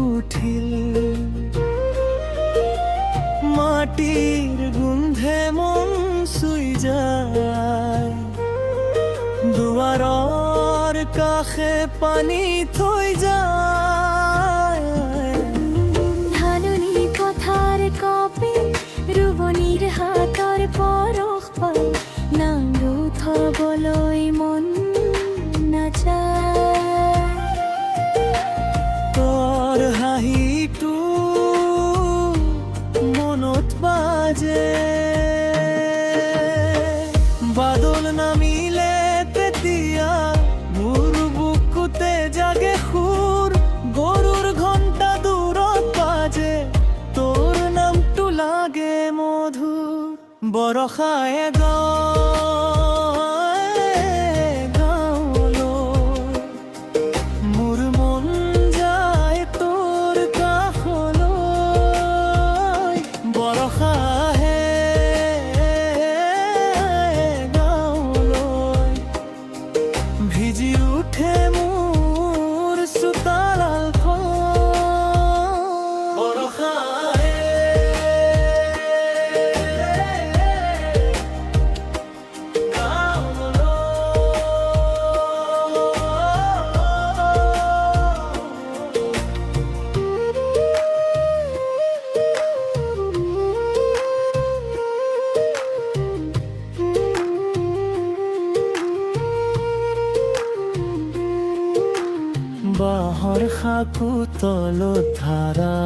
উঠিল মাটির গন্ধে মন চুই যায় দুৱাৰৰ কাষে পানী থৈ যায় ধাননি পথাৰ কপি ৰুৱনীৰ হাতৰ পৰশ পাই নাঙু থবলৈ মন নাযায় তোৰ হাঁহিটো মনত বাজে বাদল নামিলে তেতিয়া মোৰ বুকুতে জাগে সুৰ গৰুৰ ঘণ্টা দূৰত বাজে তোৰ নামটো লাগে মধুৰ বৰষায়ে গাঁৱলৈ মোৰ মন যায় তোৰ কাষলৈ বৰষায়ে গাঁৱলৈ ভিজি উঠে মোৰ চোতালখন বৰষায়ে বাঁহৰ সাঁকো তলত ধাৰা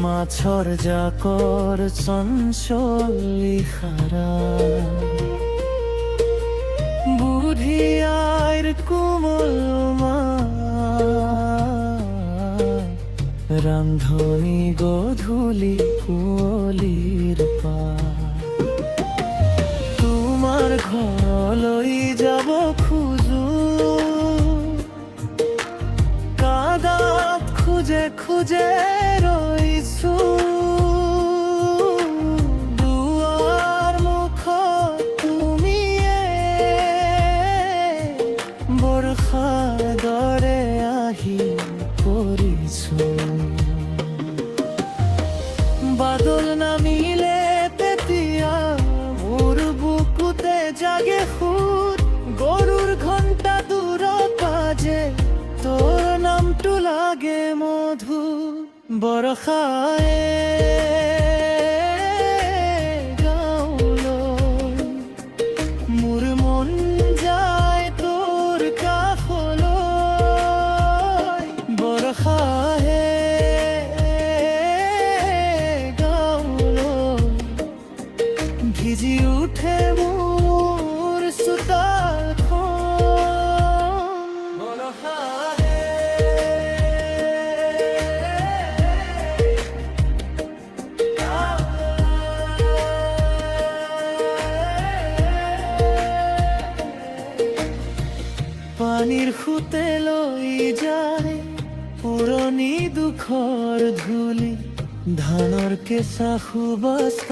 মাছৰ জাকৰ চঞ্চল ইশাৰা বুঢ়ী আইৰ কোমল মাত ৰান্ধনি গধূলি কুঁৱলীৰ পাত তোমাৰ ঘৰলৈ যাব খোজো কাদাত খুঁজে খুঁজে ৰৈছো দুৱাৰ মুখত তুমিয়ে বৰষাৰ দৰে আহি পৰিছো বাদল নামিলে তেতিয়া মোৰ বুকুতে জাগে সুৰ গৰুৰ ঘণ্টা দূৰত বাজে তোৰ নামটো লাগে মধুৰ বৰষায়ে গাঁৱলৈ মোৰ মন যায় তোৰ কাষলৈ বৰষায়ে গাঁৱলৈ ভিজি উঠে মোৰ চোতালখন বৰষায়ে পানীৰ সোঁতে লৈ যায় পুৰণি দুখৰ ধূলি ধানৰ কেঁচা সুবাসত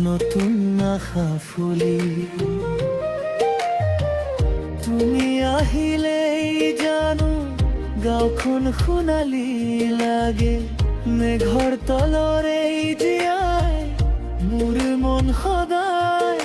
নতুন আশা ফুলি তুমি আহিলেই জানো গাঁওখন সোণালী লাগে মেঘৰ তলৰে জীয়াই মোৰ মন সদায়